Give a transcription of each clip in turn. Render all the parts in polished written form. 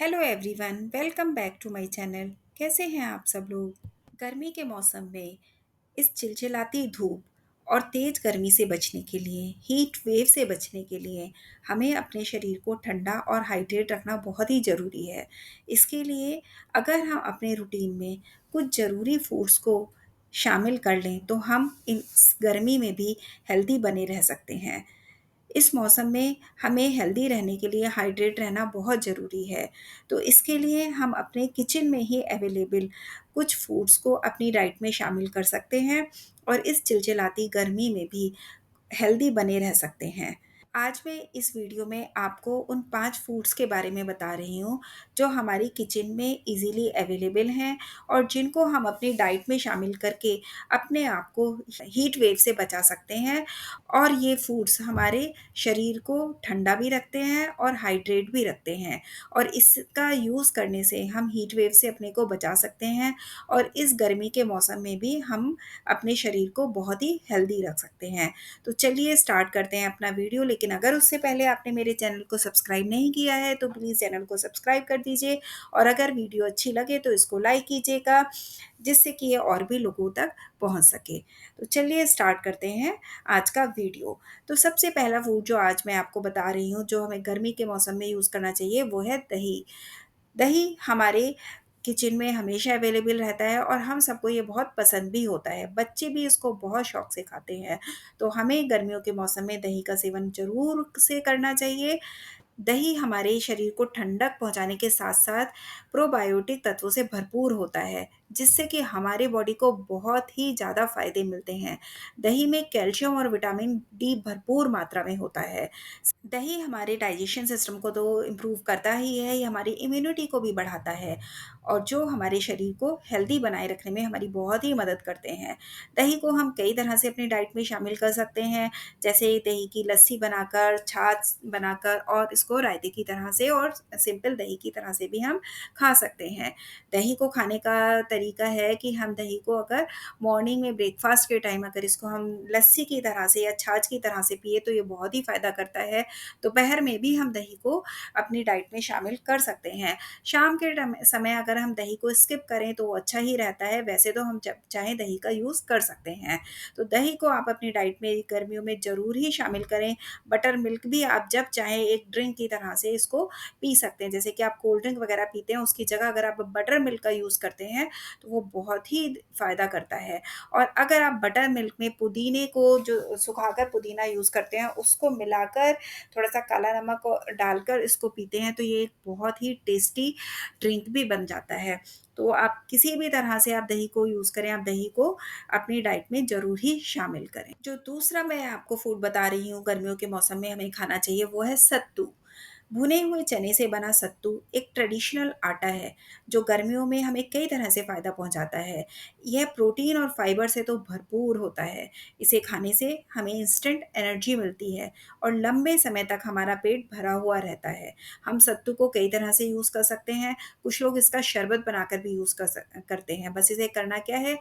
Hello everyone, welcome back to my channel. कैसे हैं आप सब लोग? गर्मी के मौसम में इस चिलचिलाती धूप और तेज गर्मी से बचने के लिए, हीट वेव से बचने के लिए हमें अपने शरीर को ठंडा और हाइड्रेट रखना बहुत ही ज़रूरी है। इसके लिए अगर हम अपने रूटीन में कुछ ज़रूरी फूड्स को शामिल कर लें तो हम इस गर्मी में भी हेल्दी बने रह सकते हैं। इस मौसम में हमें हेल्दी रहने के लिए हाइड्रेट रहना बहुत ज़रूरी है। तो इसके लिए हम अपने किचन में ही अवेलेबल कुछ फूड्स को अपनी डाइट में शामिल कर सकते हैं और इस चिलचिलाती गर्मी में भी हेल्दी बने रह सकते हैं। आज मैं इस वीडियो में आपको उन 5 फूड्स के बारे में बता रही हूँ, जो हमारी किचन में ईज़िली अवेलेबल हैं और जिनको हम अपनी डाइट में शामिल करके अपने आप को हीट वेव से बचा सकते हैं। और ये फूड्स हमारे शरीर को ठंडा भी रखते हैं और हाइड्रेट भी रखते हैं और इसका यूज़ करने से हम हीट वेव से अपने को बचा सकते हैं और इस गर्मी के मौसम में भी हम अपने शरीर को बहुत ही हेल्दी रख सकते हैं। तो चलिए स्टार्ट करते हैं अपना वीडियो, लेकिन अगर उससे पहले आपने मेरे चैनल को सब्सक्राइब नहीं किया है तो प्लीज़ चैनल को सब्सक्राइब कर दीजिए और अगर वीडियो अच्छी लगे तो इसको लाइक कीजिएगा, जिससे कि ये और भी लोगों तक पहुंच सके। तो चलिए स्टार्ट करते हैं आज का वीडियो। तो सबसे पहला फूड जो आज मैं आपको बता रही हूँ, जो हमें गर्मी के मौसम में यूज़ करना चाहिए, वो है दही। दही हमारे किचन में हमेशा अवेलेबल रहता है और हम सबको ये बहुत पसंद भी होता है। बच्चे भी इसको बहुत शौक से खाते हैं। तो हमें गर्मियों के मौसम में दही का सेवन ज़रूर से करना चाहिए। दही हमारे शरीर को ठंडक पहुंचाने के साथ-साथ प्रोबायोटिक तत्वों से भरपूर होता है, जिससे कि हमारे बॉडी को बहुत ही ज़्यादा फ़ायदे मिलते हैं। दही में कैल्शियम और विटामिन डी भरपूर मात्रा में होता है। दही हमारे डाइजेशन सिस्टम को तो इम्प्रूव करता ही है, ये हमारी इम्यूनिटी को भी बढ़ाता है और जो हमारे शरीर को हेल्दी बनाए रखने में हमारी बहुत ही मदद करते हैं। दही को हम कई तरह से अपनी डाइट में शामिल कर सकते हैं, जैसे दही की लस्सी बनाकर, छाछ बनाकर और इसको रायते की तरह से और सिंपल दही की तरह से भी हम खा सकते हैं। दही को खाने का तरीका है कि हम दही को अगर मॉर्निंग में ब्रेकफ़ास्ट के टाइम अगर इसको हम लस्सी की तरह से या छाछ की तरह से पिए तो ये बहुत ही फ़ायदा करता है। दोपहर में भी हम दही को अपनी डाइट में शामिल कर सकते हैं। शाम के समय अगर हम दही को स्किप करें तो वो अच्छा ही रहता है, वैसे तो हम जब चाहें दही का यूज़ कर सकते हैं। तो दही को आप अपनी डाइट में गर्मियों में ज़रूर ही शामिल करें। बटर मिल्क भी आप जब चाहें एक ड्रिंक की तरह से इसको पी सकते हैं। जैसे कि आप कोल्ड ड्रिंक वगैरह पीते हैं, उसकी जगह अगर आप बटर मिल्क का यूज़ करते हैं तो वो बहुत ही फ़ायदा करता है। और अगर आप बटर मिल्क में पुदीने को जो सुखाकर पुदीना यूज़ करते हैं, उसको मिलाकर थोड़ा-सा काला नमक डालकर इसको पीते हैं तो ये एक बहुत ही टेस्टी ड्रिंक भी बन जाता है। तो आप किसी भी तरह से आप दही को यूज़ करें, आप दही को अपनी डाइट में ज़रूर ही शामिल करें। जो दूसरा मैं आपको फूड बता रही हूँ गर्मियों के मौसम में हमें खाना चाहिए, वो है सत्तू। भुने हुए चने से बना सत्तू एक ट्रेडिशनल आटा है, जो गर्मियों में हमें कई तरह से फ़ायदा पहुँचाता है। यह प्रोटीन और फाइबर से तो भरपूर होता है। इसे खाने से हमें इंस्टेंट एनर्जी मिलती है और लंबे समय तक हमारा पेट भरा हुआ रहता है। हम सत्तू को कई तरह से यूज़ कर सकते हैं। कुछ लोग इसका शरबत बनाकर भी यूज़ करते हैं। बस इसे करना क्या है,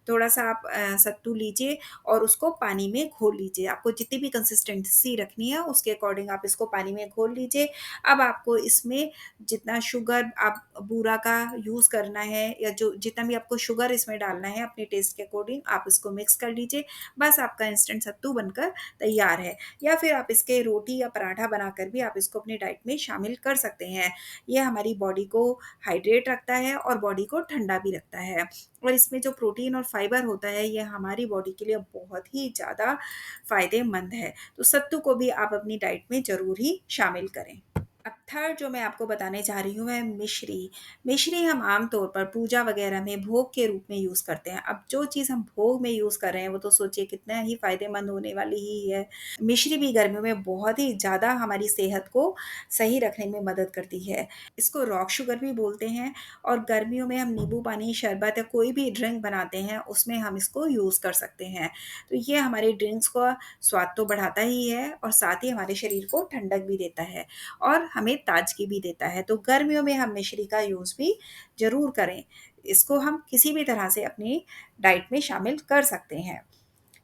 थोड़ा-सा आप सत्तू लीजिए और उसको पानी में घोल लीजिए। आपको जितनी भी कंसिस्टेंसी रखनी है, उसके अकॉर्डिंग आप इसको पानी में घोल लीजिए। अब आपको इसमें जितना शुगर आप बूरा का यूज़ करना है या जो जितना भी आपको शुगर इसमें डालना है अपने टेस्ट के अकॉर्डिंग आप इसको मिक्स कर लीजिए। बस आपका इंस्टेंट सत्तू बनकर तैयार है। या फिर आप इसके रोटी या पराठा बनाकर भी आप इसको अपनी डाइट में शामिल कर सकते हैं। ये हमारी बॉडी को हाइड्रेट रखता है और बॉडी को ठंडा भी रखता है और इसमें जो प्रोटीन और फाइबर होता है, ये हमारी बॉडी के लिए बहुत ही ज़्यादा फ़ायदेमंद है। तो सत्तू को भी आप अपनी डाइट में ज़रूर ही शामिल करें। अब थर्ड जो मैं आपको बताने जा रही हूँ है मिश्री। मिश्री हम आम तौर पर पूजा वगैरह में भोग के रूप में यूज़ करते हैं। अब जो चीज़ हम भोग में यूज़ कर रहे हैं वो तो सोचिए कितना ही फ़ायदेमंद होने वाली ही है। मिश्री भी गर्मियों में बहुत ही ज़्यादा हमारी सेहत को सही रखने में मदद करती है। इसको रॉक शुगर भी बोलते हैं और गर्मियों में हम नींबू पानी, शरबत या कोई भी ड्रिंक बनाते हैं उसमें हम इसको यूज़ कर सकते हैं। तो ये हमारे ड्रिंक्स का स्वाद तो बढ़ाता ही है और साथ ही हमारे शरीर को ठंडक भी देता है और हमें ताजगी भी देता है। तो गर्मियों में हम मिश्री का यूज़ भी ज़रूर करें। इसको हम किसी भी तरह से अपनी डाइट में शामिल कर सकते हैं।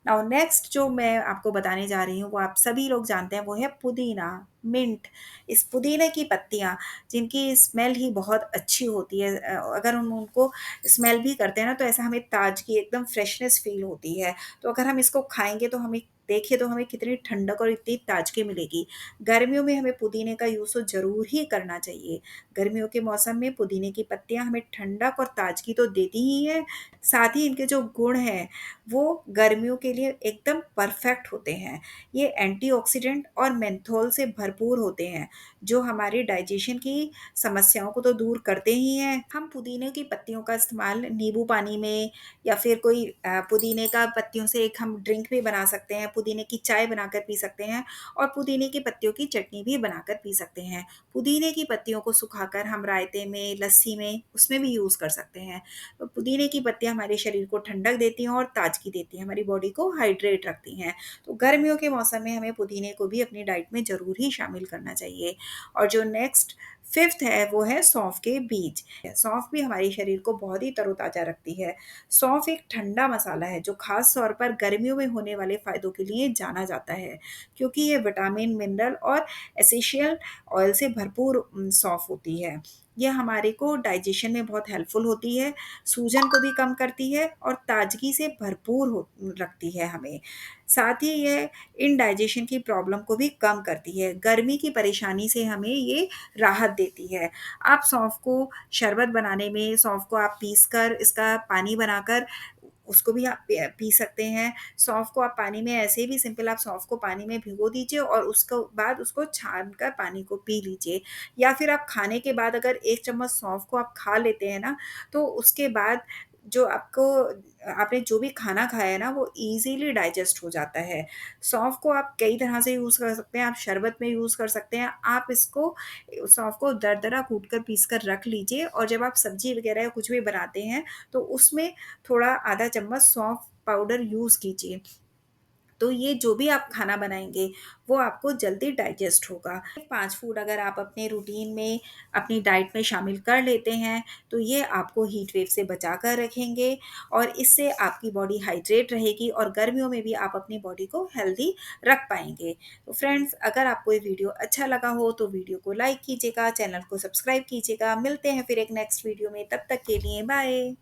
नाउ नेक्स्ट जो मैं आपको बताने जा रही हूँ वो आप सभी लोग जानते हैं, वो है पुदीना, मिंट। इस पुदीने की पत्तियाँ जिनकी स्मेल ही बहुत अच्छी होती है, अगर हम उनको स्मेल भी करते हैं ना तो ऐसा हमें ताजगी एकदम फ्रेशनेस फील होती है। तो अगर हम इसको खाएँगे तो हमें देखिए तो हमें कितनी ठंडक और इतनी ताजगी मिलेगी। गर्मियों में हमें पुदीने का यूज़ तो ज़रूर ही करना चाहिए। गर्मियों के मौसम में पुदीने की पत्तियाँ हमें ठंडक और ताजगी तो देती ही हैं, साथ ही इनके जो गुण हैं वो गर्मियों के लिए एकदम परफेक्ट होते हैं। ये एंटीऑक्सीडेंट और मेंथोल से भरपूर होते हैं, जो हमारी डाइजेशन की समस्याओं को तो दूर करते ही हैं। हम पुदीने की पत्तियों का इस्तेमाल नींबू पानी में या फिर कोई पुदीने का पत्तियों से एक हम ड्रिंक भी बना सकते हैं, पुदीने की चाय बनाकर पी सकते हैं और पुदीने की पत्तियों की चटनी भी बनाकर पी सकते हैं। पुदीने की पत्तियों को सुखाकर हम रायते में, लस्सी में, उसमें भी यूज़ कर सकते हैं। तो पुदीने की पत्तियाँ हमारे शरीर को ठंडक देती हैं और ताजगी देती हैं, हमारी बॉडी को हाइड्रेट रखती हैं। तो गर्मियों के मौसम में हमें पुदीने को भी अपनी डाइट में ज़रूर ही शामिल करना चाहिए। और जो नेक्स्ट फिफ्थ है वो है सौंफ के बीज। सौंफ भी हमारे शरीर को बहुत ही तरोताज़ा रखती है। सौंफ एक ठंडा मसाला है जो खास तौर पर गर्मियों में होने वाले फ़ायदों के लिए जाना जाता है, क्योंकि ये विटामिन, मिनरल और एसेंशियल ऑयल से भरपूर सौंफ होती है। ये हमारे को डाइजेशन में बहुत हेल्पफुल होती है, सूजन को भी कम करती है और ताजगी से भरपूर हो रखती है हमें। साथ ही ये इनडाइजेशन की प्रॉब्लम को भी कम करती है। गर्मी की परेशानी से हमें ये राहत देती है। आप सौंफ को शरबत बनाने में सौंफ को आप पीस कर इसका पानी बनाकर उसको भी आप पी सकते हैं। सौंफ को आप पानी में ऐसे भी सिंपल आप सौंफ को पानी में भिगो दीजिए और उसको बाद उसको छान कर पानी को पी लीजिए। या फिर आप खाने के बाद अगर 1 चम्मच सौंफ को आप खा लेते हैं ना, तो उसके बाद जो आपको आपने जो भी खाना खाया है ना, वो ईज़िली डाइजेस्ट हो जाता है। सौंफ को आप कई तरह से यूज़ कर सकते हैं, आप शरबत में यूज़ कर सकते हैं। आप इसको सौंफ को दरदरा कूट कर पीस कर रख लीजिए और जब आप सब्ज़ी वग़ैरह या कुछ भी बनाते हैं, तो उसमें थोड़ा आधा चम्मच सौंफ पाउडर यूज़ कीजिए। तो ये जो भी आप खाना बनाएँगे, वो आपको जल्दी डाइजेस्ट होगा। 5 फूड अगर आप अपने रूटीन में, अपनी डाइट में शामिल कर लेते हैं, तो ये आपको हीट वेव से बचा कर रखेंगे और इससे आपकी बॉडी हाइड्रेट रहेगी और गर्मियों में भी आप अपनी बॉडी को हेल्दी रख पाएँगे। तो फ्रेंड्स, अगर आपको ये वीडियो अच्छा लगा हो, तो वीडियो को लाइक कीजिएगा, चैनल को सब्सक्राइब कीजिएगा। मिलते हैं फिर एक नेक्स्ट वीडियो में, तब तक के लिए बाय।